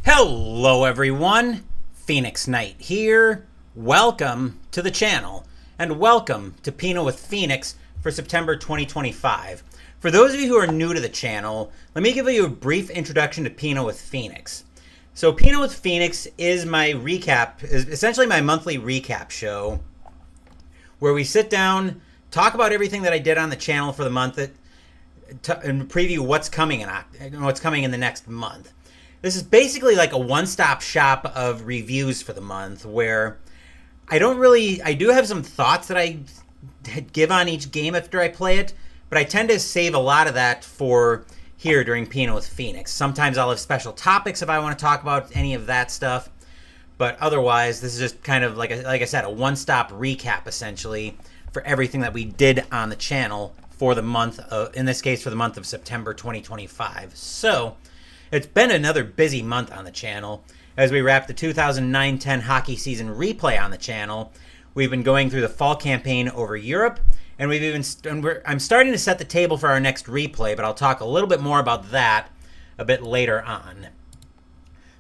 Hello everyone, Phoenix Knight here. Welcome to the channel and welcome to Pinot with Phoenix for September 2025. For those of you who are new to the channel, let me give you a brief introduction to Pinot with Phoenix. So Pinot with Phoenix is my recap, is essentially my monthly recap show where we sit down, talk about everything that I did on the channel for the month and preview what's coming in the next month. This is basically like a one-stop shop of reviews for the month where I do have some thoughts that I give on each game after I play it, but I tend to save a lot of that for here during Pinot with Phoenix. Sometimes I'll have special topics if I want to talk about any of that stuff, but otherwise this is just kind of, like I said, a one-stop recap essentially for everything that we did on the channel for the month of, in this case, for the month of September 2025. So it's been another busy month on the channel as we wrap the 2009-10 hockey season replay on the channel. We've been going through the fall campaign over Europe, and I'm starting to set the table for our next replay, but I'll talk a little bit more about that a bit later on.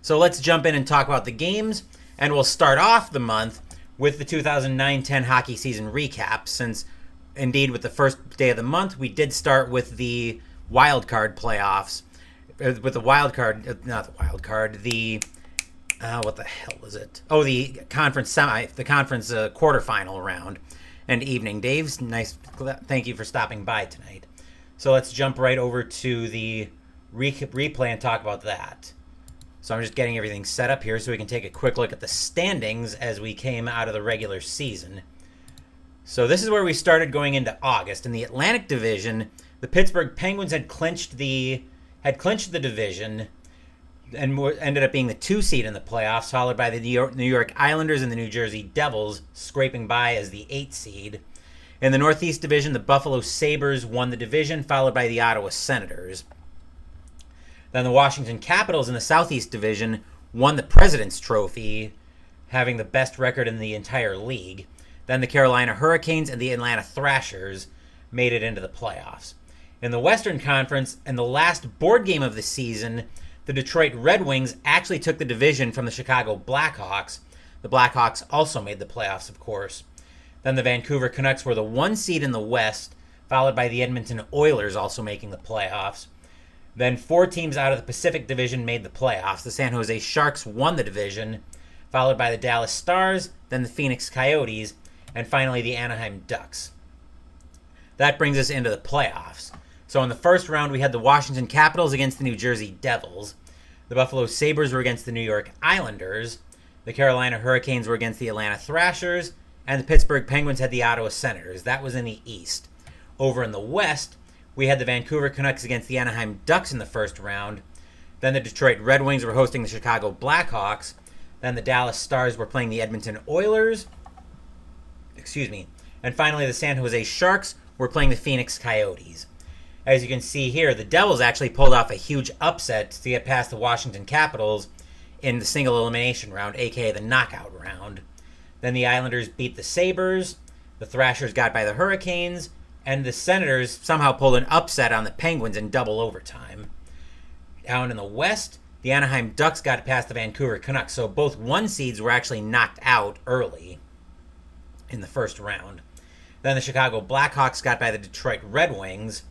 So let's jump in and talk about the games, and we'll start off the month with the 2009-10 hockey season recap, since indeed with the first day of the month we did start with the wild card playoffs. With the wild card, not the wild card, the what the hell was it? Oh, the conference quarterfinal round and evening. Dave's nice. Thank you for stopping by tonight. So let's jump right over to the replay and talk about that. So I'm just getting everything set up here so we can take a quick look at the standings as we came out of the regular season. So this is where we started going into August. In the Atlantic Division, the Pittsburgh Penguins had clinched the division and ended up being the 2 seed in the playoffs, followed by the New York Islanders and the New Jersey Devils, scraping by as the 8 seed. In the Northeast Division, the Buffalo Sabres won the division, followed by the Ottawa Senators. Then the Washington Capitals in the Southeast Division won the President's Trophy, having the best record in the entire league. Then the Carolina Hurricanes and the Atlanta Thrashers made it into the playoffs. In the Western Conference, in the last board game of the season, the Detroit Red Wings actually took the division from the Chicago Blackhawks. The Blackhawks also made the playoffs, of course. Then the Vancouver Canucks were the 1 seed in the West, followed by the Edmonton Oilers also making the playoffs. Then 4 teams out of the Pacific Division made the playoffs. The San Jose Sharks won the division, followed by the Dallas Stars, then the Phoenix Coyotes, and finally the Anaheim Ducks. That brings us into the playoffs. So in the first round, we had the Washington Capitals against the New Jersey Devils. The Buffalo Sabres were against the New York Islanders. The Carolina Hurricanes were against the Atlanta Thrashers. And the Pittsburgh Penguins had the Ottawa Senators. That was in the East. Over in the West, we had the Vancouver Canucks against the Anaheim Ducks in the first round. Then the Detroit Red Wings were hosting the Chicago Blackhawks. Then the Dallas Stars were playing the Edmonton Oilers. And finally, the San Jose Sharks were playing the Phoenix Coyotes. As you can see here, the Devils actually pulled off a huge upset to get past the Washington Capitals in the single elimination round, aka the knockout round. Then the Islanders beat the Sabres, the Thrashers got by the Hurricanes, and the Senators somehow pulled an upset on the Penguins in double overtime. Down in the West, the Anaheim Ducks got past the Vancouver Canucks, so both 1 seeds were actually knocked out early in the first round. Then the Chicago Blackhawks got by the Detroit Red Wings.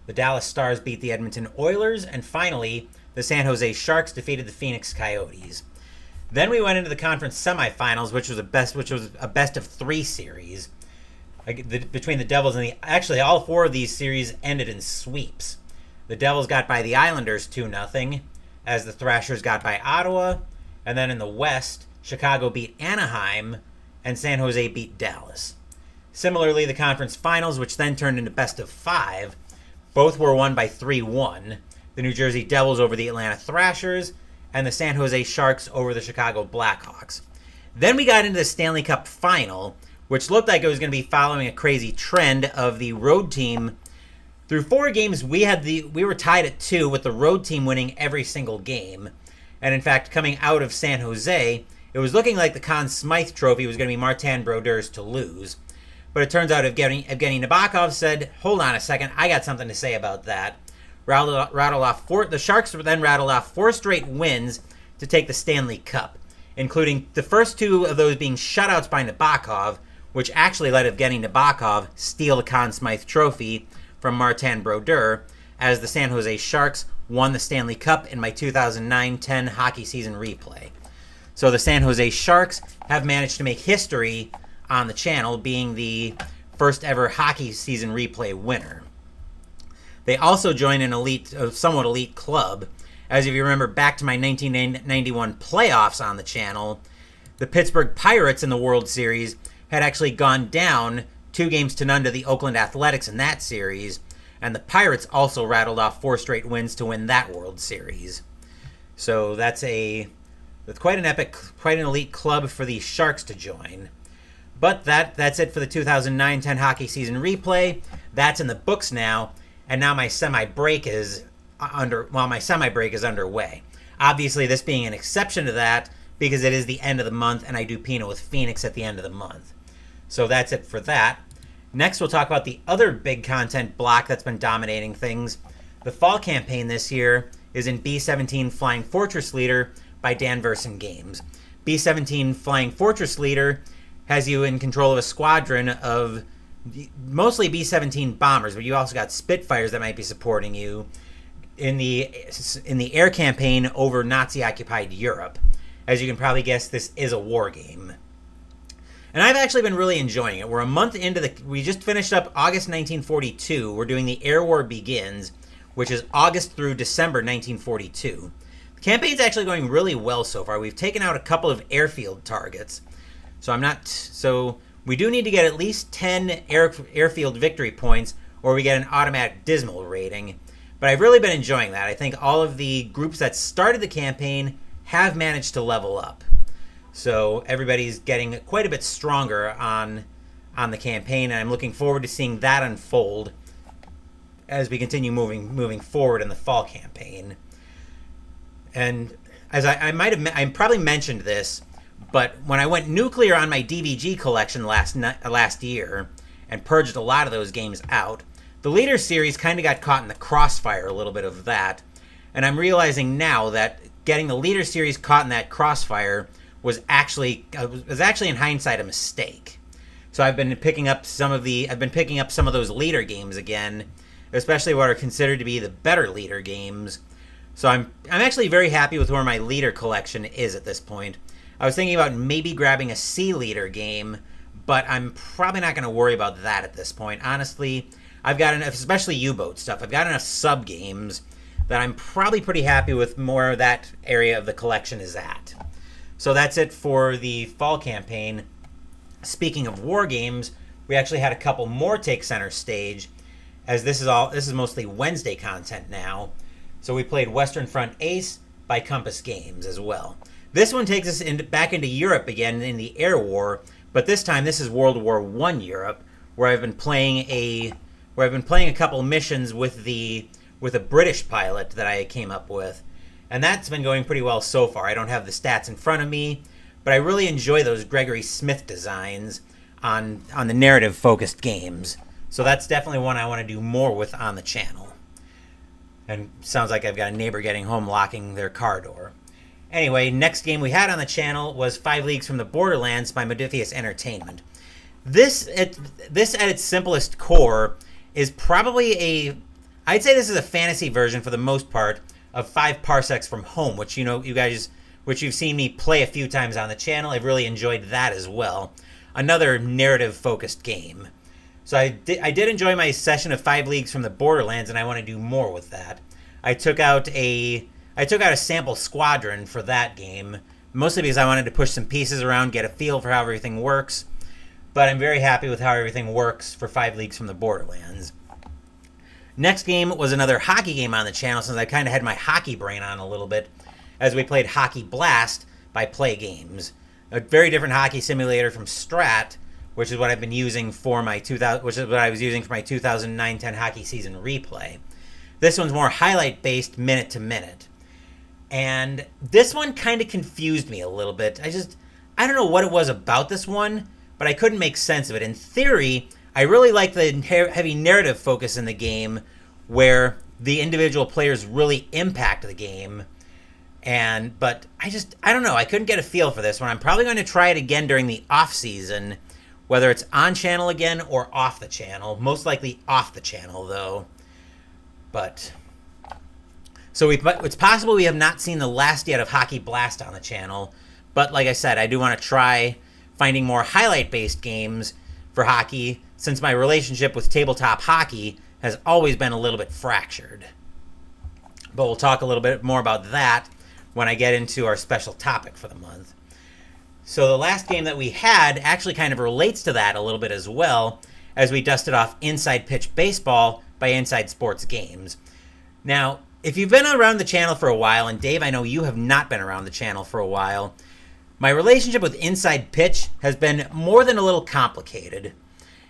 The Dallas Stars beat the Edmonton Oilers, and finally, the San Jose Sharks defeated the Phoenix Coyotes. Then we went into the conference semifinals, which was a best of 3 series between the Devils and actually all 4 of these series ended in sweeps. The Devils got by the Islanders 2-0, as the Thrashers got by Ottawa, and then in the West, Chicago beat Anaheim, and San Jose beat Dallas. Similarly, the conference finals, which then turned into best of 5, both were won by 3-1. The New Jersey Devils over the Atlanta Thrashers, and the San Jose Sharks over the Chicago Blackhawks. Then we got into the Stanley Cup Final, which looked like it was going to be following a crazy trend of the road team. Through 4 games, we were tied at 2, with the road team winning every single game. And in fact, coming out of San Jose, it was looking like the Conn Smythe Trophy was going to be Martin Brodeurs to lose. But it turns out Evgeny Nabokov said, hold on a second, I got something to say about that. The Sharks then rattled off 4 straight wins to take the Stanley Cup, including the first two of those being shutouts by Nabokov, which actually led to getting Nabokov steal the Conn Smythe Trophy from Martin Brodeur, as the San Jose Sharks won the Stanley Cup in my 2009-10 hockey season replay. So the San Jose Sharks have managed to make history on the channel, being the first ever hockey season replay winner. They also joined a somewhat elite club. As if you remember back to my 1991 playoffs on the channel, the Pittsburgh Pirates in the World Series had actually gone down 2-0 to the Oakland Athletics in that series, and the Pirates also rattled off 4 straight wins to win that World Series. So that's quite an epic, quite an elite club for the Sharks to join. But that's it for the 2009-10 hockey season replay. That's in the books now, and now my semi-break is underway. Obviously, this being an exception to that because it is the end of the month, and I do Pinot with Phoenix at the end of the month. So that's it for that. Next, we'll talk about the other big content block that's been dominating things. The fall campaign this year is in B-17 Flying Fortress Leader by Dan Versen Games. B-17 Flying Fortress Leader has you in control of a squadron of mostly B-17 bombers, but you also got Spitfires that might be supporting you in the air campaign over Nazi-occupied Europe. As you can probably guess, this is a war game. And I've actually been really enjoying it. We're a month into we just finished up August 1942. We're doing the Air War Begins, which is August through December 1942. The campaign's actually going really well so far. We've taken out a couple of airfield targets. So we do need to get at least 10 airfield victory points, or we get an automatic dismal rating. But I've really been enjoying that. I think all of the groups that started the campaign have managed to level up. So everybody's getting quite a bit stronger on the campaign, and I'm looking forward to seeing that unfold as we continue moving forward in the fall campaign. And as I probably mentioned this, but when I went nuclear on my DVG collection last year and purged a lot of those games out, the Leader series kind of got caught in the crossfire a little bit of that, and I'm realizing now that getting the Leader series caught in that crossfire was actually in hindsight a mistake. So I've been picking up some of those Leader games again, especially what are considered to be the better Leader games. So I'm actually very happy with where my Leader collection is at this point. I was thinking about maybe grabbing a C Leader game, but I'm probably not going to worry about that at this point. Honestly, I've got enough, especially U-boat stuff. I've got enough sub games that I'm probably pretty happy with more of that area of the collection is at. So that's it for the fall campaign. Speaking of war games, we actually had a couple more take center stage, as this is mostly Wednesday content now. So we played Western Front Ace by Compass Games as well. This one takes us back into Europe again in the Air War, but this time this is World War I Europe, where I've been playing a couple missions with a British pilot that I came up with. And that's been going pretty well so far. I don't have the stats in front of me, but I really enjoy those Gregory Smith designs on the narrative-focused games. So that's definitely one I want to do more with on the channel. And sounds like I've got a neighbor getting home locking their car door. Anyway, next game we had on the channel was 5 Leagues from the Borderlands by Modiphius Entertainment. This at its simplest core is probably I'd say this is a fantasy version for the most part of 5 Parsecs from Home, which you've seen me play a few times on the channel. I've really enjoyed that as well. Another narrative-focused game. So I did enjoy my session of 5 Leagues from the Borderlands, and I want to do more with that. I took out a sample squadron for that game, mostly because I wanted to push some pieces around, get a feel for how everything works. But I'm very happy with how everything works for 5 Leagues from the Borderlands. Next game was another hockey game on the channel, since I kind of had my hockey brain on a little bit, as we played Hockey Blast by Play Games, a very different hockey simulator from Strat, which is what I've been using for my 2009-10 hockey season replay. This one's more highlight-based, minute to minute, and this one kind of confused me a little bit. I don't know what it was about this one, but I couldn't make sense of it. In theory, I really like the heavy narrative focus in the game, where the individual players really impact the game. But I don't know. I couldn't get a feel for this one. I'm probably going to try it again during the off season, whether it's on channel again or off the channel. Most likely off the channel though. But so it's possible we have not seen the last yet of Hockey Blast on the channel. But like I said, I do want to try finding more highlight-based games for hockey, since my relationship with tabletop hockey has always been a little bit fractured. But we'll talk a little bit more about that when I get into our special topic for the month. So the last game that we had actually kind of relates to that a little bit as well, as we dusted off Inside Pitch Baseball by Inside Sports Games. Now, if you've been around the channel for a while, and Dave, I know you have not been around the channel for a while, my relationship with Inside Pitch has been more than a little complicated.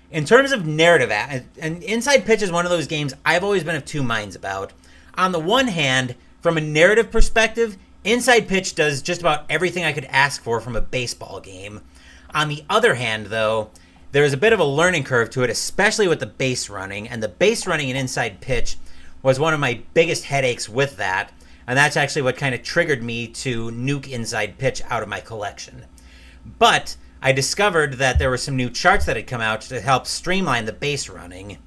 In terms of narrative, and Inside Pitch is one of those games I've always been of two minds about. On the one hand, from a narrative perspective, Inside Pitch does just about everything I could ask for from a baseball game. On the other hand, though, there is a bit of a learning curve to it, especially with the base running, and the base running in Inside Pitch was one of my biggest headaches with that, and that's actually what kind of triggered me to nuke Inside Pitch out of my collection. But I discovered that there were some new charts that had come out to help streamline the base running.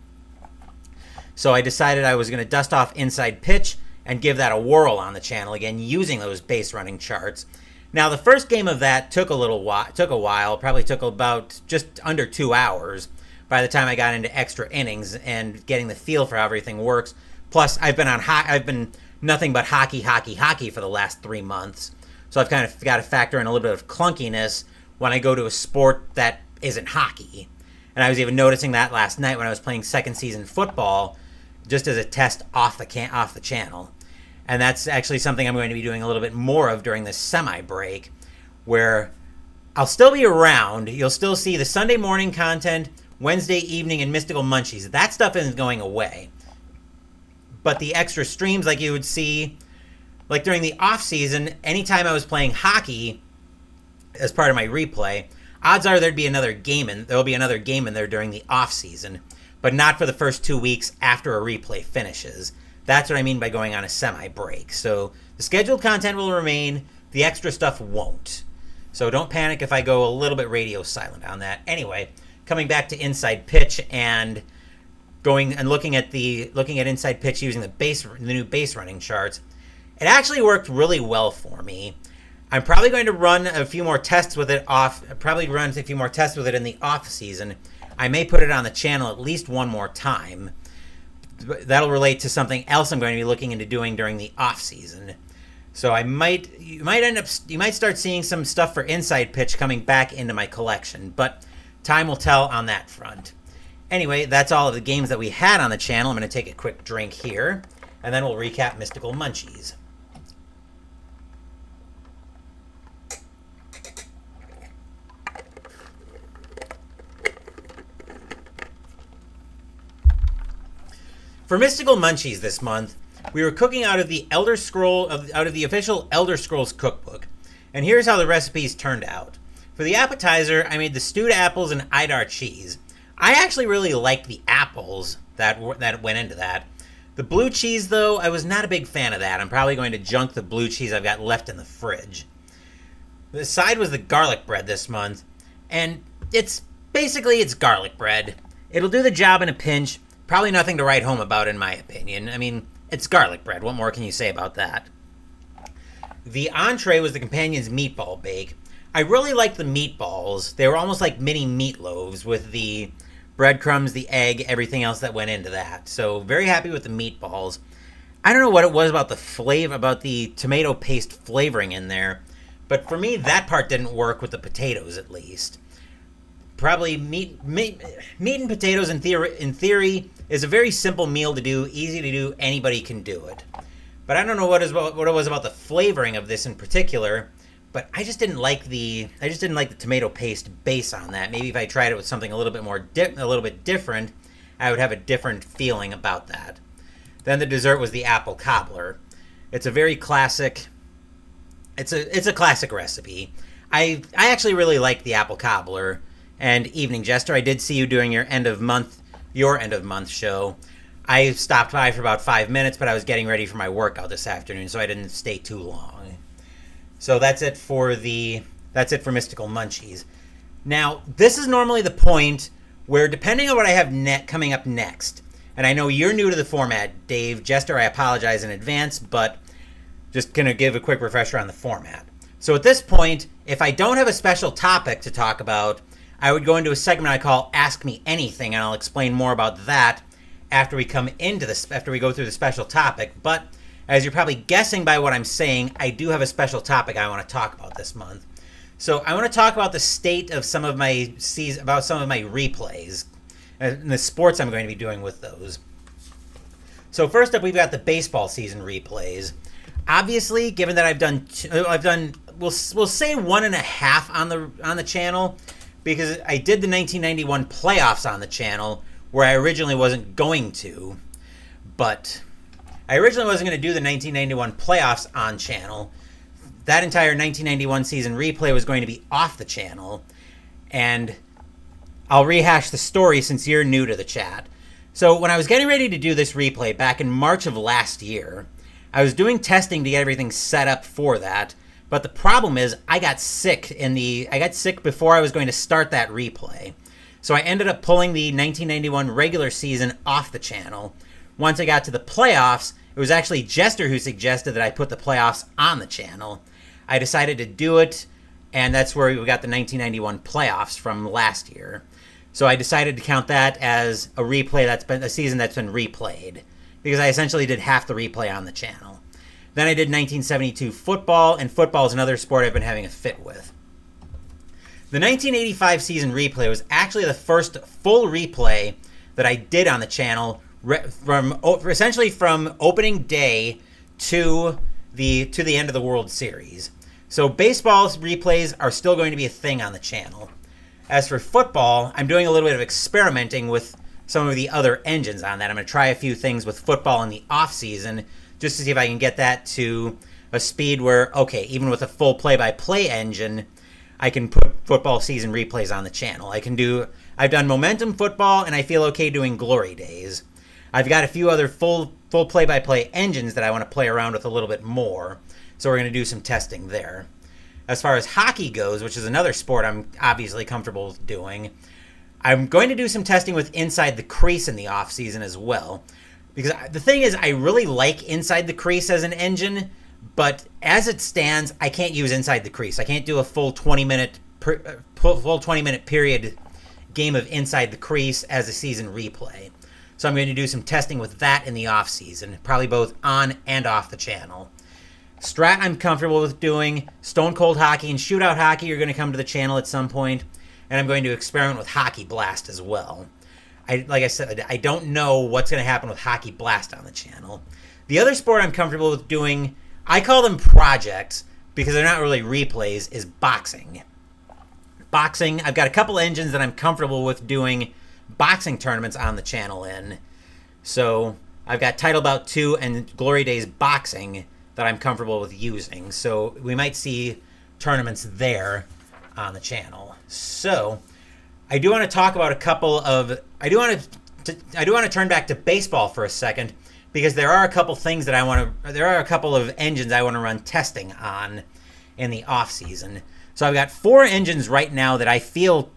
So I decided I was going to dust off Inside Pitch and give that a whirl on the channel again using those base running charts. Now the first game of that took a while, probably took about just under 2 hours by the time I got into extra innings and getting the feel for how everything works. Plus I've been nothing but hockey for the last 3 months. So I've kind of got to factor in a little bit of clunkiness when I go to a sport that isn't hockey. And I was even noticing that last night when I was playing second season football, just as a test off the channel. And that's actually something I'm going to be doing a little bit more of during this semi-break, where I'll still be around. You'll still see the Sunday morning content, Wednesday evening, and Mystical Munchies. That stuff isn't going away. But the extra streams like you would see, like during the off-season, anytime I was playing hockey as part of my replay, odds are there'll be another game in there during the off-season, but not for the first 2 weeks after a replay finishes. That's what I mean by going on a semi-break. So the scheduled content will remain, the extra stuff won't. So don't panic if I go a little bit radio silent on that. Anyway, coming back to Inside Pitch and going and looking at Inside Pitch using the new base running charts, it actually worked really well for me. I'm probably going to run a few more tests with it in the off season. I may put it on the channel at least one more time. That'll relate to something else I'm going to be looking into doing during the off season. So you might start seeing some stuff for Inside Pitch coming back into my collection, but time will tell on that front. Anyway, that's all of the games that we had on the channel. I'm going to take a quick drink here, and then we'll recap Mystical Munchies. For Mystical Munchies this month, we were cooking out of the official Elder Scrolls cookbook. And here's how the recipes turned out. For the appetizer, I made the stewed apples and Idar cheese. I actually really liked the apples that went into that. The blue cheese, though, I was not a big fan of that. I'm probably going to junk the blue cheese I've got left in the fridge. The side was the garlic bread this month, and it's garlic bread. It'll do the job in a pinch. Probably nothing to write home about, in my opinion. I mean, it's garlic bread. What more can you say about that? The entree was the companion's meatball bake. I really liked the meatballs. They were almost like mini meatloaves with the breadcrumbs, the egg, everything else that went into that. So very happy with the meatballs. I don't know what it was about the flavor, about the tomato paste flavoring in there, but for me, that part didn't work with the potatoes, at least. Probably meat and potatoes in theory is a very simple meal to do, easy to do, anybody can do it. But I don't know what it was about the flavoring of this in particular, but I just didn't like the tomato paste base on that. Maybe if I tried it with something a little bit different, I would have a different feeling about that. Then the dessert was the apple cobbler. It's a very classic. It's a classic recipe. I actually really like the apple cobbler. And Evening Jester, I did see you doing your end of month show. I stopped by for about 5 minutes, but I was getting ready for my workout this afternoon, so I didn't stay too long. So that's it for Mystical Munchies. Now, this is normally the point where, depending on what I have coming up next, and I know you're new to the format, Dave, Jester, I apologize in advance, but just going to give a quick refresher on the format. So at this point, if I don't have a special topic to talk about, I would go into a segment I call Ask Me Anything, and I'll explain more about that after we go through the special topic. But as you're probably guessing by what I'm saying, I do have a special topic I want to talk about this month. So I want to talk about the state of some of my replays and the sports I'm going to be doing with those. So first up, we've got the baseball season replays. Obviously, given that I've done we'll say 1.5 on the channel, because I did the 1991 playoffs on the channel, where I originally wasn't going to, but I originally wasn't going to do the 1991 playoffs on channel. That entire 1991 season replay was going to be off the channel, and I'll rehash the story since you're new to the chat. So when I was getting ready to do this replay back in March of last year, I was doing testing to get everything set up for that, but the problem is I got sick before I was going to start that replay. So I ended up pulling the 1991 regular season off the channel. Once I got to the playoffs, it was actually Jester who suggested that I put the playoffs on the channel. I decided to do it, and that's where we got the 1991 playoffs from last year. So I decided to count that as a replay a season that's been replayed, because I essentially did half the replay on the channel. Then I did 1972 football, and football is another sport I've been having a fit with. The 1985 season replay was actually the first full replay that I did on the channel, essentially from opening day to the end of the World Series. So baseball replays are still going to be a thing on the channel. As for football, I'm doing a little bit of experimenting with some of the other engines on that. I'm going to try a few things with football in the off season just to see if I can get that to a speed where, okay, even with a full play-by-play engine, I can put football season replays on the channel. I've done Momentum Football, and I feel okay doing Glory Days. I've got a few other full play-by-play engines that I want to play around with a little bit more, so we're going to do some testing there. As far as hockey goes, which is another sport I'm obviously comfortable with doing, I'm going to do some testing with Inside the Crease in the off-season as well. Because the thing is, I really like Inside the Crease as an engine, but as it stands, I can't use Inside the Crease. I can't do a full 20-minute period game of Inside the Crease as a season replay. So I'm going to do some testing with that in the off-season, probably both on and off the channel. Strat I'm comfortable with doing. Stone Cold Hockey and Shootout Hockey are going to come to the channel at some point, and I'm going to experiment with Hockey Blast as well. Like I said, I don't know what's going to happen with Hockey Blast on the channel. The other sport I'm comfortable with doing, I call them projects because they're not really replays, is boxing. Boxing, I've got a couple engines that I'm comfortable with doing boxing tournaments on the channel in. So I've got Title Bout 2 and Glory Days Boxing that I'm comfortable with using. So we might see tournaments there on the channel. So I do want to talk about I do want to turn back to baseball for a second, because there are a couple of engines I want to run testing on in the off season. So I've got 4 engines right now that I feel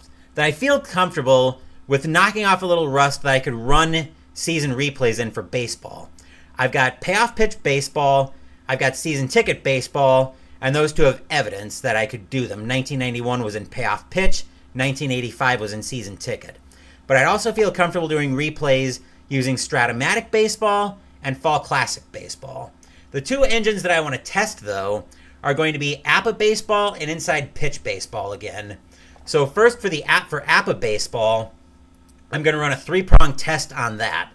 comfortable with knocking off a little rust that I could run season replays in for baseball. I've got Payoff Pitch Baseball, I've got Season Ticket Baseball, and those two have evidence that I could do them. 1991 was in Payoff Pitch, 1985 was in Season Ticket. But I'd also feel comfortable doing replays using Stratomatic Baseball and Fall Classic Baseball. The 2 engines that I want to test, though, are going to be APA Baseball and Inside Pitch Baseball again. So first for APA Baseball, I'm going to run a 3-prong test on that.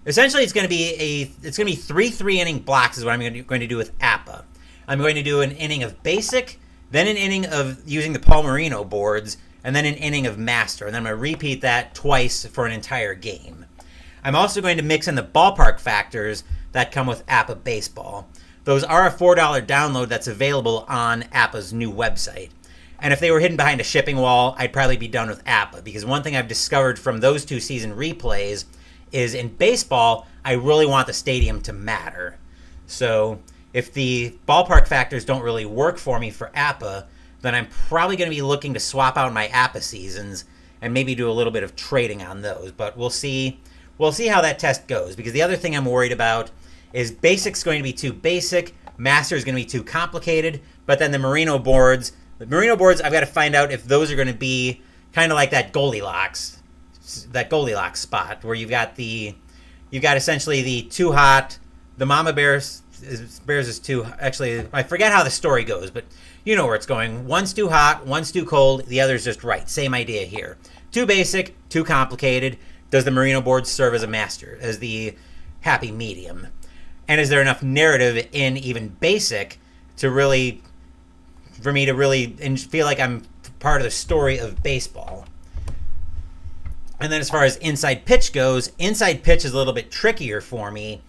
Essentially it's going to be 3 3-inning blocks is what I'm going to do with APA. I'm going to do an inning of basic, then an inning of using the Paul Marino boards, and then an inning of master. And then I'm going to repeat that twice for an entire game. I'm also going to mix in the ballpark factors that come with APA Baseball. Those are a $4 download that's available on APA's new website. And if they were hidden behind a shipping wall, I'd probably be done with APA, because one thing I've discovered from those 2 season replays is in baseball, I really want the stadium to matter. So if the ballpark factors don't really work for me for APA, then I'm probably going to be looking to swap out my APA seasons and maybe do a little bit of trading on those. But we'll see. We'll see how that test goes, because the other thing I'm worried about is Basic's going to be too basic, Master is going to be too complicated, but then the Merino boards, I've got to find out if those are going to be kind of like that Goldilocks spot where you've got essentially the too hot, the Mama Bears is too, actually, I forget how the story goes, but you know where it's going. One's too hot, one's too cold, the other's just right. Same idea here. Too basic, too complicated. Does the Merino board serve as a master, as the happy medium? And is there enough narrative in even basic for me to really feel like I'm part of the story of baseball? And then as far as inside pitch goes, inside pitch is a little bit trickier for me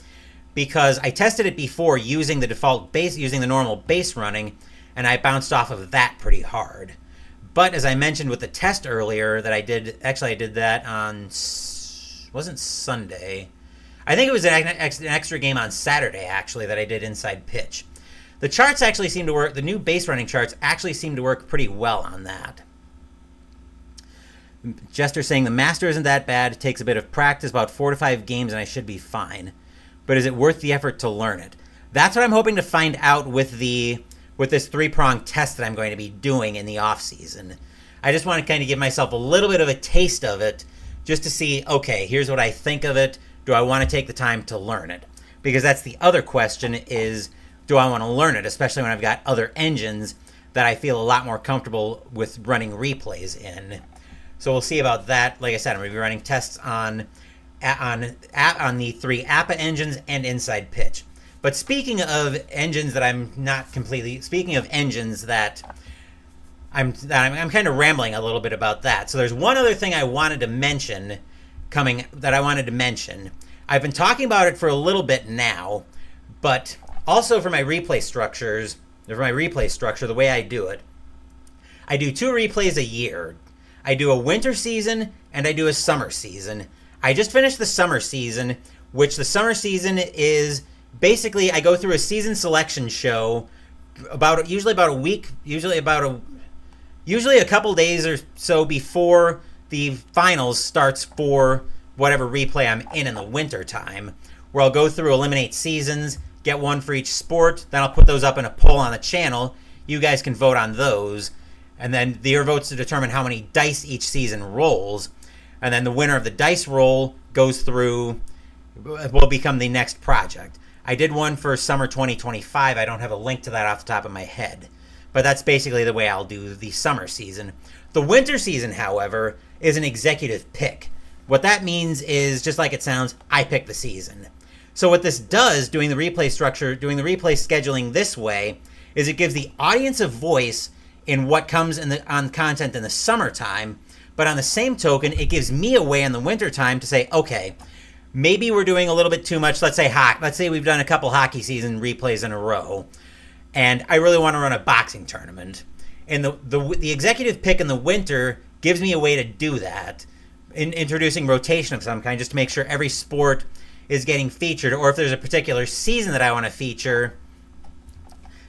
because I tested it before using the default base, using the normal base running, and I bounced off of that pretty hard. But as I mentioned with the test earlier that I did that on, wasn't Sunday. I think it was an extra game on Saturday, actually, that I did inside pitch. The charts actually seem to work, the new base running charts actually seem to work pretty well on that. Jester saying the master isn't that bad. It takes a bit of practice, about 4 to 5 games, and I should be fine. But is it worth the effort to learn it? That's what I'm hoping to find out with this 3-pronged test that I'm going to be doing in the off season. I just want to kind of give myself a little bit of a taste of it, just to see, okay, here's what I think of it. Do I want to take the time to learn it? Because that's the other question is, do I want to learn it, especially when I've got other engines that I feel a lot more comfortable with running replays in. So we'll see about that. Like I said, I'm going to be running tests on the 3 APA engines and inside pitch. But speaking of engines that I'm kind of rambling a little bit about that. So there's one other thing I wanted to mention I've been talking about it for a little bit now, but also for my replay structure, the way I do it, I do 2 replays a year. I do a winter season and I do a summer season. I just finished the summer season, which the summer season is basically I go through a season selection show usually a couple days or so before the finals starts for whatever replay I'm in the winter time, where I'll go through, eliminate seasons, get one for each sport, then I'll put those up in a poll on the channel. You guys can vote on those, and then your votes to determine how many dice each season rolls, and then the winner of the dice roll will become the next project. I did one for summer 2025. I don't have a link to that off the top of my head, but that's basically the way I'll do the summer season. The winter season, however, is an executive pick. What that means is, just like it sounds, I pick the season. So what this does, doing the replay scheduling this way, is it gives the audience a voice in what comes on content in the summertime, but on the same token, it gives me a way in the wintertime to say, okay, maybe we're doing a little bit too much. Let's say we've done a couple hockey season replays in a row, and I really want to run a boxing tournament. And the executive pick in the winter gives me a way to do that, in introducing rotation of some kind, just to make sure every sport is getting featured, or if there's a particular season that I want to feature,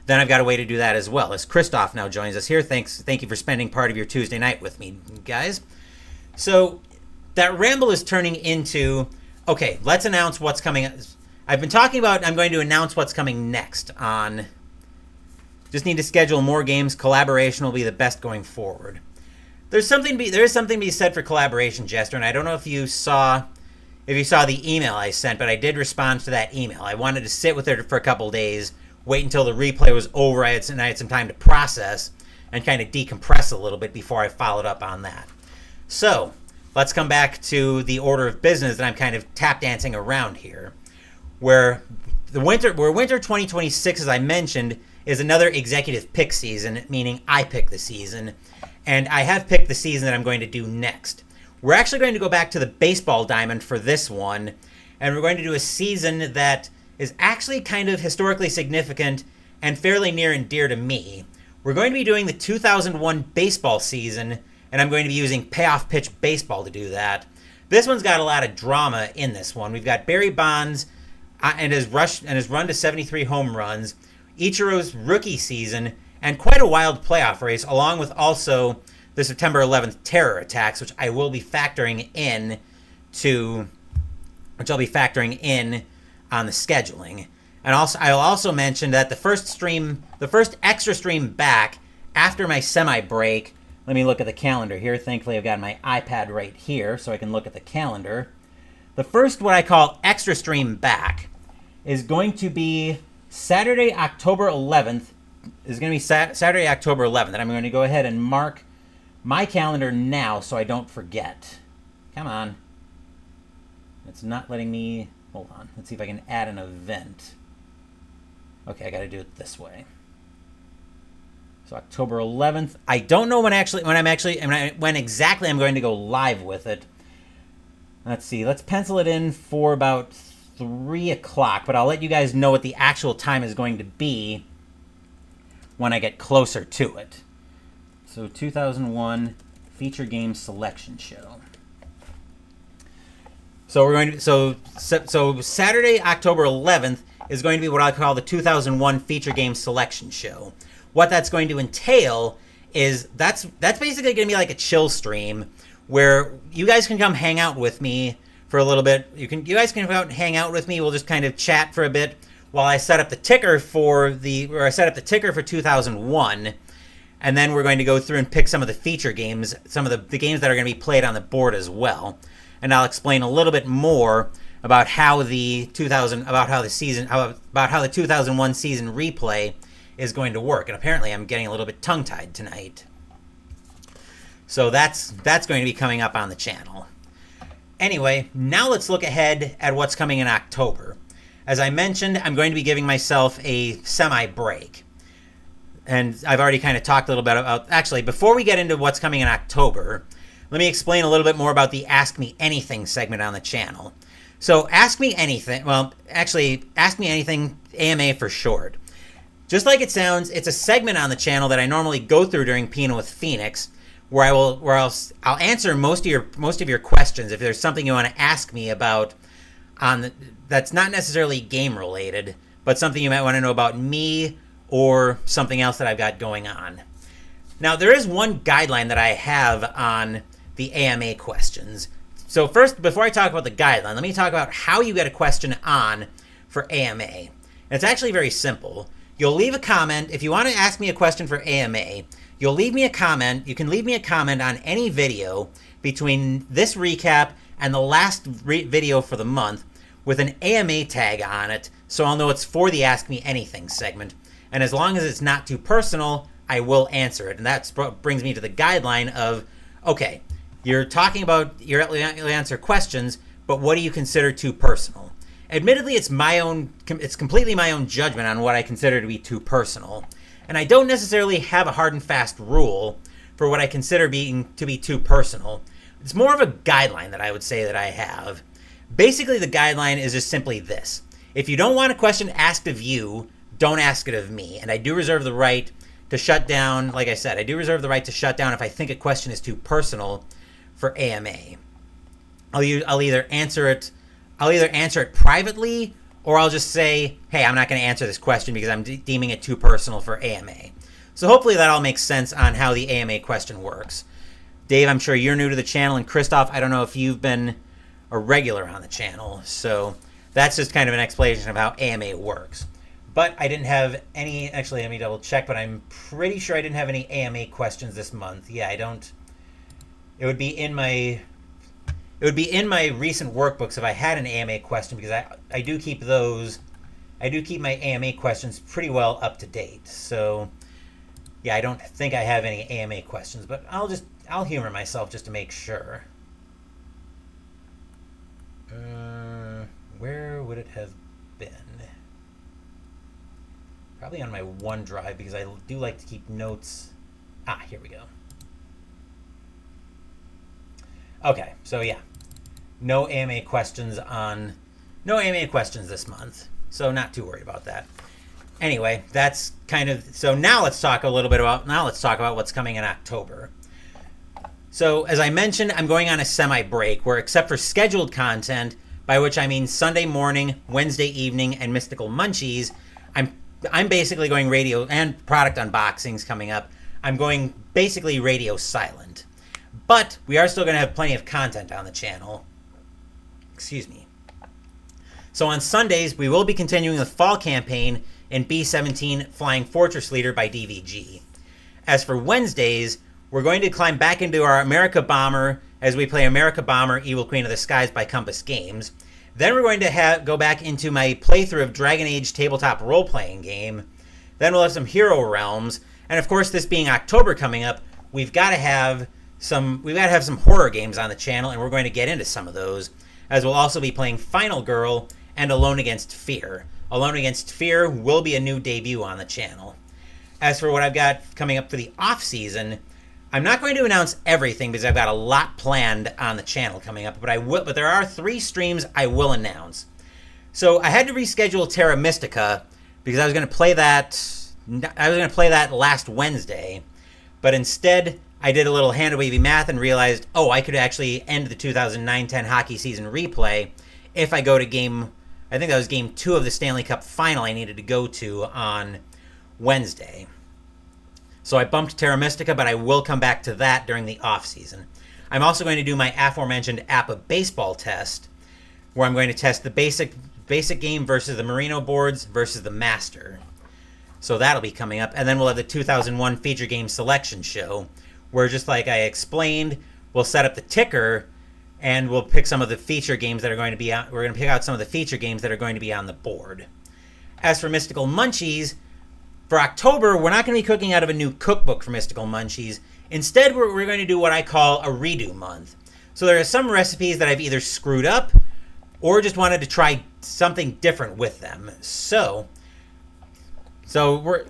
then I've got a way to do that as well. As Christoph now joins us here, thank you for spending part of your Tuesday night with me, guys. So that ramble is turning into, okay, let's announce what's coming. I've been talking about I'm going to announce what's coming next on. Just need to schedule more games. Collaboration will be the best going forward. There is something to be said for collaboration, Jester, and I don't know if you saw the email I sent, but I did respond to that email. I wanted to sit with it for a couple days, wait until the replay was over, I had some time to process and kind of decompress a little bit before I followed up on that. So let's come back to the order of business that I'm kind of tap dancing around here, where winter 2026, as I mentioned, is another executive pick season, meaning I pick the season. And I have picked the season that I'm going to do next. We're actually going to go back to the baseball diamond for this one, and we're going to do a season that is actually kind of historically significant and fairly near and dear to me. We're going to be doing the 2001 baseball season, and I'm going to be using payoff pitch baseball to do that. This one's got a lot of drama in this one. We've got Barry Bonds and his run to 73 home runs. Ichiro's rookie season, and quite a wild playoff race, along with also the September 11th terror attacks, which I will be factoring in on the scheduling. And also, I'll also mention that the first extra stream back after my semi-break. Let me look at the calendar here. Thankfully, I've got my iPad right here, so I can look at the calendar. The first, what I call extra stream back, is going to be Saturday, October 11th. And I'm going to go ahead and mark my calendar now so I don't forget. Come on. It's not letting me... Hold on. Let's see if I can add an event. Okay, I got to do it this way. So October 11th. I don't know when exactly I'm going to go live with it. Let's see. Let's pencil it in for about 3 o'clock, but I'll let you guys know what the actual time is going to be when I get closer to it. So 2001 feature game selection show. So Saturday, October 11th is going to be what I call the 2001 feature game selection show. What that's going to entail is that's basically going to be like a chill stream where you guys can come hang out with me for a little bit. You guys can come out and hang out with me. We'll just kind of chat for a bit while I set up the ticker for 2001, and then we're going to go through and pick some of the feature games, some of the games that are going to be played on the board as well. And I'll explain a little bit more about how the 2001 season replay is going to work. And apparently I'm getting a little bit tongue-tied tonight. So that's going to be coming up on the channel. Anyway, now let's look ahead at what's coming in October. As I mentioned, I'm going to be giving myself a semi-break. And I've already kind of talked a little bit about... Actually, before we get into what's coming in October, let me explain a little bit more about the Ask Me Anything segment on the channel. So Ask Me Anything... Well, actually, Ask Me Anything AMA for short. Just like it sounds, it's a segment on the channel that I normally go through during Pinot with Phoenix, where I'll answer most of your questions if there's something you want to ask me about that's not necessarily game related, but something you might want to know about me or something else that I've got going on. Now, there is one guideline that I have on the AMA questions. So first, before I talk about the guideline, let me talk about how you get a question on for AMA. And it's actually very simple. You'll leave a comment. If you want to ask me a question for AMA, you'll leave me a comment. You can leave me a comment on any video between this recap and the last video for the month with an AMA tag on it, so I'll know it's for the Ask Me Anything segment. And as long as it's not too personal, I will answer it. And that brings me to the guideline of, okay, you're talking about, you'll answer questions, but what do you consider too personal? Admittedly, it's completely my own judgment on what I consider to be too personal. And I don't necessarily have a hard and fast rule for what I consider to be too personal. It's more of a guideline that I would say that I have. Basically, the guideline is just simply this. If you don't want a question asked of you, don't ask it of me. And I do reserve the right to shut down, like I said, I do reserve the right to shut down if I think a question is too personal for AMA. I'll either answer it privately, or I'll just say, hey, I'm not going to answer this question because I'm deeming it too personal for AMA. So hopefully that all makes sense on how the AMA question works. Dave, I'm sure you're new to the channel, and Christoph, I don't know if you've been a regular on the channel. So that's just kind of an explanation of how AMA works. But I didn't have any, actually let me double check, but I'm pretty sure I didn't have any AMA questions this month. Yeah, I don't. It would be in my recent workbooks if I had an AMA question, because I do keep my AMA questions pretty well up to date. So yeah, I don't think I have any AMA questions, but I'll humor myself just to make sure. Where would it have been? Probably on my OneDrive, because I do like to keep notes. Here we go. Okay, so yeah. No AMA questions this month. So not too worried about that. Anyway, that's kind of, so now let's talk about what's coming in October. So as I mentioned, I'm going on a semi-break where, except for scheduled content, by which I mean Sunday morning, Wednesday evening, and Mystical Munchies, I'm I'm basically going radio, and product unboxings coming up. I'm going basically radio silent. But we are still going to have plenty of content on the channel. Excuse me. So on Sundays, we will be continuing the fall campaign in B-17 Flying Fortress Leader by DVG. As for Wednesdays, we're going to climb back into our America Bomber as we play America Bomber Evil Queen of the Skies by Compass Games. Then we're going to go back into my playthrough of Dragon Age tabletop role-playing game. Then we'll have some Hero Realms. And of course, this being October coming up, we've got to have some horror games on the channel, and we're going to get into some of those, as we'll also be playing Final Girl and Alone Against Fear. Alone Against Fear will be a new debut on the channel. As for what I've got coming up for the off-season, I'm not going to announce everything because I've got a lot planned on the channel coming up, but there are 3 streams I will announce. So I had to reschedule Terra Mystica because I was going to play that last Wednesday, but instead I did a little hand-wavy math and realized, I could actually end the 2009-10 hockey season replay if I go to game 2 of the Stanley Cup final I needed to go to on Wednesday. So I bumped Terra Mystica, but I will come back to that during the off-season. I'm also going to do my aforementioned APA baseball test, where I'm going to test the basic game versus the Merino boards versus the Master. So that'll be coming up. And then we'll have the 2001 feature game selection show, where just like I explained, we'll set up the ticker and we'll pick some of the feature games that are going to be out. We're going to pick out some of the feature games that are going to be on the board. As for Mystical Munchies, for October, we're not going to be cooking out of a new cookbook for Mystical Munchies. Instead, we're going to do what I call a redo month. So there are some recipes that I've either screwed up or just wanted to try something different with them. So we're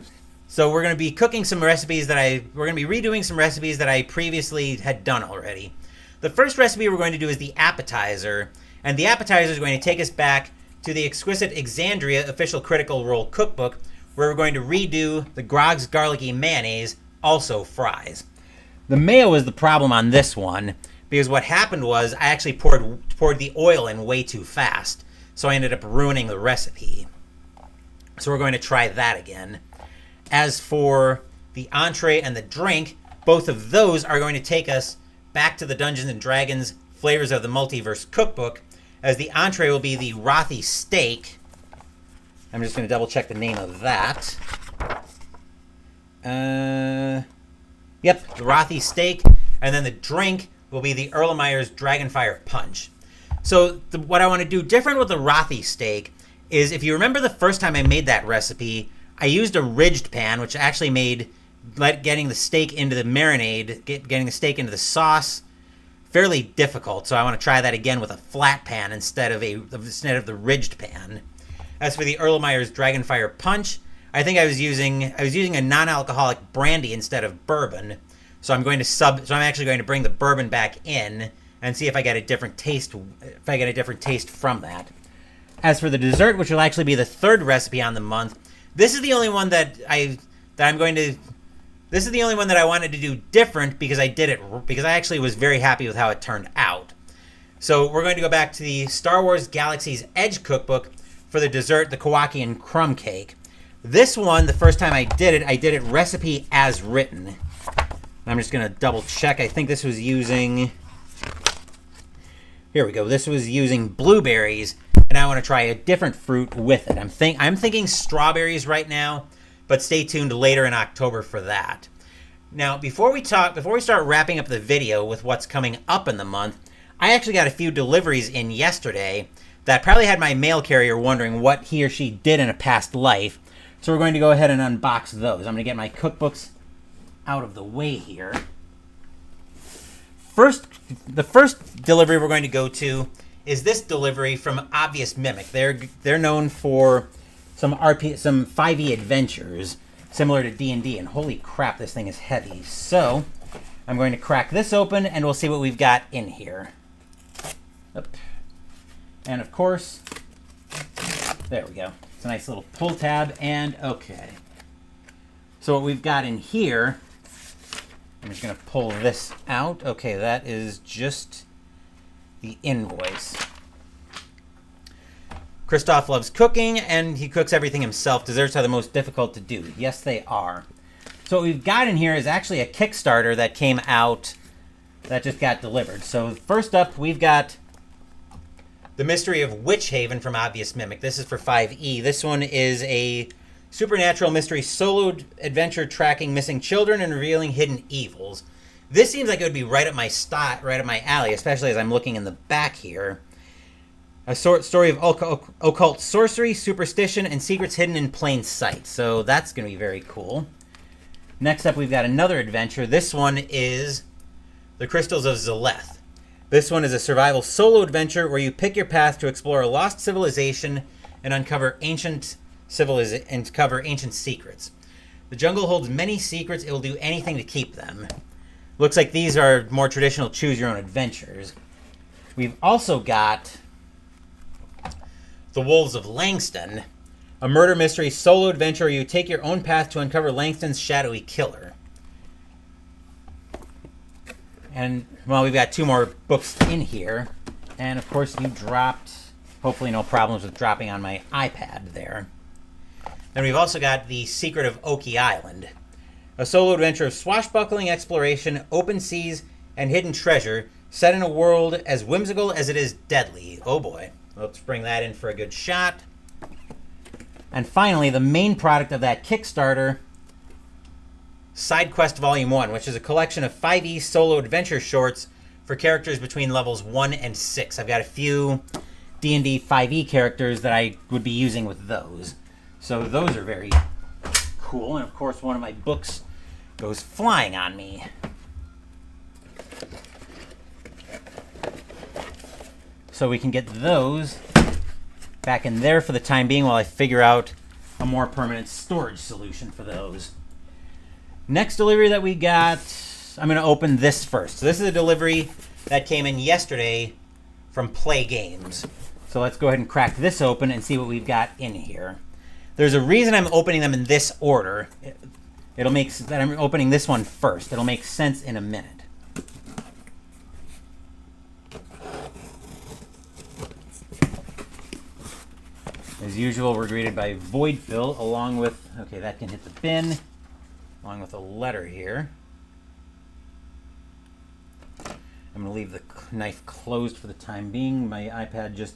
going to be cooking some recipes we're going to be redoing some recipes that I previously had done already. The first recipe we're going to do is the appetizer, and the appetizer is going to take us back to the Exquisite Exandria official Critical Role cookbook, where we're going to redo the Grog's Garlicky Mayonnaise, also fries. The mayo is the problem on this one, because what happened was I actually poured the oil in way too fast, so I ended up ruining the recipe. So we're going to try that again. As for the entree and the drink, both of those are going to take us back to the Dungeons & Dragons Flavors of the Multiverse cookbook, as the entree will be the Rothy steak. I'm just going to double check the name of that. Yep, the Rothy steak. And then the drink will be the Erlenmeyer's Dragonfire Punch. So what I want to do different with the Rothy steak is, if you remember the first time I made that recipe, I used a ridged pan, which actually made getting the steak into the marinade, getting the steak into the sauce, fairly difficult. So I want to try that again with a flat pan instead of the ridged pan. As for the Erlenmeyer's Dragonfire Punch, I think I was using a non-alcoholic brandy instead of bourbon. So I'm actually going to bring the bourbon back in and see if I get a different taste from that. As for the dessert, which will actually be the third recipe on the month, this is the only one that I wanted to do different because I actually was very happy with how it turned out. So we're going to go back to the Star Wars Galaxy's Edge cookbook for the dessert, the Kowakian crumb cake. This one, the first time I did it recipe as written. I'm just going to double check. I think this was using... Here we go. This was using blueberries, and I want to try a different fruit with it. I'm thinking strawberries right now, but stay tuned later in October for that. Now, before we start wrapping up the video with what's coming up in the month, I actually got a few deliveries in yesterday that probably had my mail carrier wondering what he or she did in a past life. So we're going to go ahead and unbox those. I'm going to get my cookbooks out of the way here. The first delivery we're going to go to is this delivery from Obvious Mimic. They're known for some 5e adventures similar to D&D, and holy crap, this thing is heavy. So I'm going to crack this open, and we'll see what we've got in here. Oop. And of course, there we go. It's a nice little pull tab, and okay. So what we've got in here, I'm just going to pull this out. Okay, that is just the invoice. Christoph loves cooking, and he cooks everything himself. Desserts are the most difficult to do. Yes, they are. So what we've got in here is actually a Kickstarter that came out that just got delivered. So first up, we've got The Mystery of Witch Haven from Obvious Mimic. This is for 5e. This one is a supernatural mystery solo adventure tracking missing children and revealing hidden evils. This seems like it would be right up my right up my alley, especially as I'm looking in the back here. A story of occult sorcery, superstition, and secrets hidden in plain sight. So that's going to be very cool. Next up, we've got another adventure. This one is The Crystals of Zeleth. This one is a survival solo adventure where you pick your path to explore a lost civilization and uncover ancient secrets. The jungle holds many secrets. It will do anything to keep them. Looks like these are more traditional choose-your-own adventures. We've also got The Wolves of Langston, a murder mystery solo adventure where you take your own path to uncover Langston's shadowy killer. And, well, we've got 2 more books in here. And, of course, you dropped, hopefully no problems with dropping on my iPad there. Then we've also got The Secret of Oki Island, a solo adventure of swashbuckling exploration, open seas, and hidden treasure, set in a world as whimsical as it is deadly. Oh boy. Let's bring that in for a good shot. And finally, the main product of that Kickstarter, Side Quest Volume 1, which is a collection of 5e solo adventure shorts for characters between levels 1 and 6. I've got a few D&D 5e characters that I would be using with those. So those are very cool. And of course, one of my books goes flying on me. So we can get those back in there for the time being while I figure out a more permanent storage solution for those. Next delivery that we got, I'm going to open this first. So this is a delivery that came in yesterday from Play Games. So let's go ahead and crack this open and see what we've got in here. There's a reason I'm opening them in this order. It'll make that I'm opening this one first. It'll make sense in a minute. As usual, we're greeted by Void Fill along with, okay, that can hit the bin, along with a letter here. I'm going to leave the knife closed for the time being. My iPad just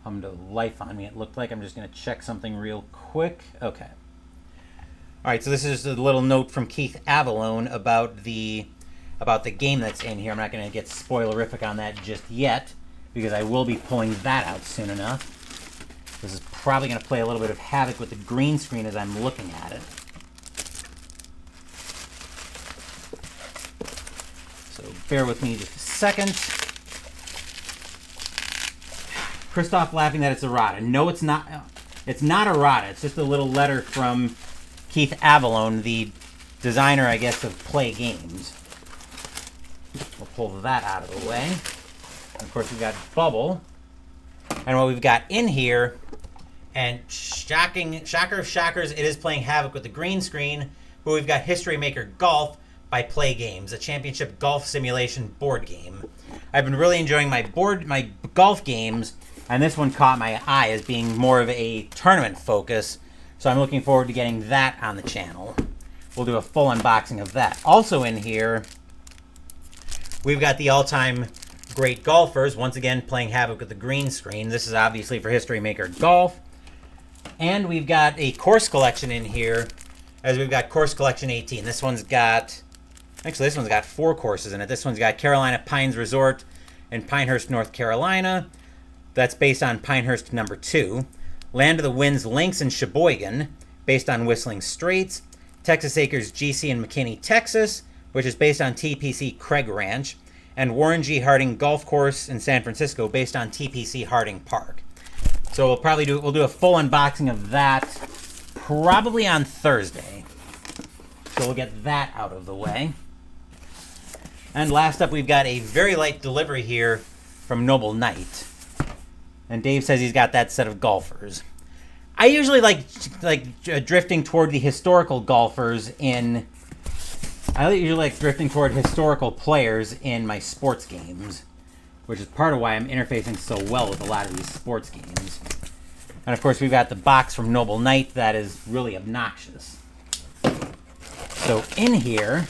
hummed a life on me, it looked like. I'm just going to check something real quick. Okay. All right, so this is a little note from Keith Avalone about the game that's in here. I'm not going to get spoilerific on that just yet, because I will be pulling that out soon enough. This is probably going to play a little bit of havoc with the green screen as I'm looking at it. So bear with me just a second. Christoph laughing that it's errata. No, it's not. It's not errata. It's just a little letter from Keith Avalone, the designer, I guess, of Play Games. We'll pull that out of the way. And of course, we've got Bubble. And what we've got in here, and shocker of shockers, it is playing havoc with the green screen, but we've got History Maker Golf by Play Games, a championship golf simulation board game. I've been really enjoying my golf games, and this one caught my eye as being more of a tournament focus, so I'm looking forward to getting that on the channel. We'll do a full unboxing of that. Also in here, we've got the all-time great golfers, once again playing havoc with the green screen. This is obviously for History Maker Golf. And we've got a course collection in here, as we've got Course Collection 18. This one's got 4 courses in it. This one's got Carolina Pines Resort in Pinehurst, North Carolina. That's based on Pinehurst number 2. Land of the Winds Links in Sheboygan, based on Whistling Straits. Texas Acres GC in McKinney, Texas, which is based on TPC Craig Ranch. And Warren G. Harding Golf Course in San Francisco, based on TPC Harding Park. So we'll do a full unboxing of that probably on Thursday. So we'll get that out of the way. And last up, we've got a very light delivery here from Noble Knight. And Dave says he's got that set of golfers. I usually like drifting toward the historical golfers in... I usually like drifting toward historical players in my sports games, which is part of why I'm interfacing so well with a lot of these sports games. And of course, we've got the box from Noble Knight that is really obnoxious. So in here,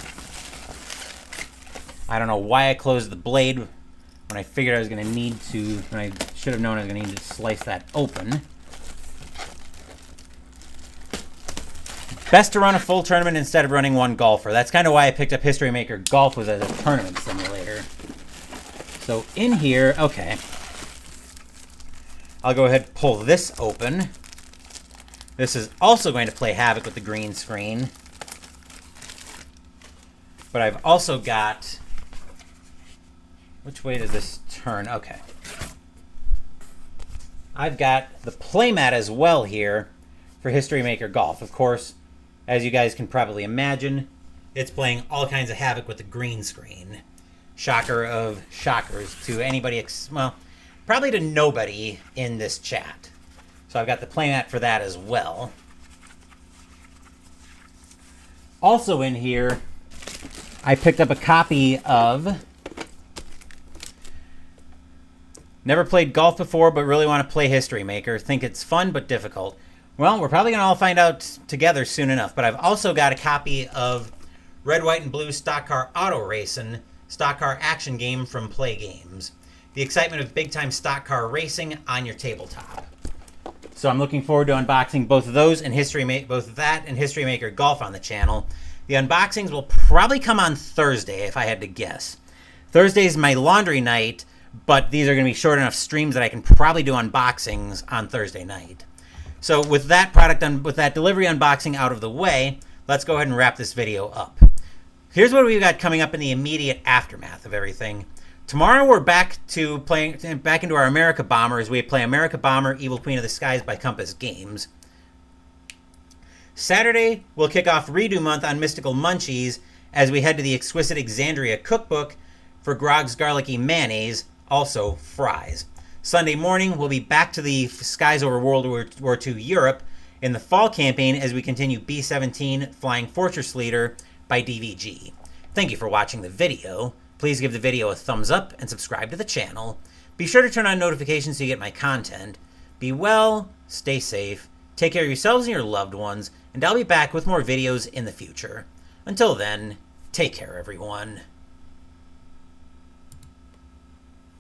I don't know why I closed the blade when I figured I was going to need to, when I should have known I was going to need to slice that open. Best to run a full tournament instead of running one golfer. That's kind of why I picked up History Maker Golf, was as a tournament simulator. So in here, okay. I'll go ahead and pull this open. This is also going to play havoc with the green screen. But I've also got... Which way does this turn? Okay. I've got the playmat as well here for History Maker Golf. Of course, as you guys can probably imagine, it's playing all kinds of havoc with the green screen. Shocker of shockers to anybody, well, probably to nobody in this chat. So I've got the playmat for that as well. Also in here, I picked up a copy of... Never played golf before, but really want to play History Maker. Think it's fun, but difficult. Well, we're probably going to all find out together soon enough. But I've also got a copy of Red, White, and Blue Stock Car Auto Racing, stock car action game from Play Games. The excitement of big-time stock car racing on your tabletop. So I'm looking forward to unboxing both of those and both that and History Maker Golf on the channel. The unboxings will probably come on Thursday, if I had to guess. Thursday is my laundry night, but these are going to be short enough streams that I can probably do unboxings on Thursday night. So with that with that delivery unboxing out of the way, let's go ahead and wrap this video up. Here's what we've got coming up in the immediate aftermath of everything. Tomorrow we're back into our America Bomber as we play America Bomber Evil Queen of the Skies by Compass Games. Saturday, we'll kick off Redo Month on Mystical Munchies as we head to the Exquisite Exandria Cookbook for Grog's Garlicky Mayonnaise, also fries. Sunday morning, we'll be back to the Skies Over World War II Europe in the fall campaign as we continue B-17 Flying Fortress Leader by DVG. Thank you for watching the video. Please give the video a thumbs up and subscribe to the channel. Be sure to turn on notifications so you get my content. Be well, stay safe, take care of yourselves and your loved ones, and I'll be back with more videos in the future. Until then, take care everyone.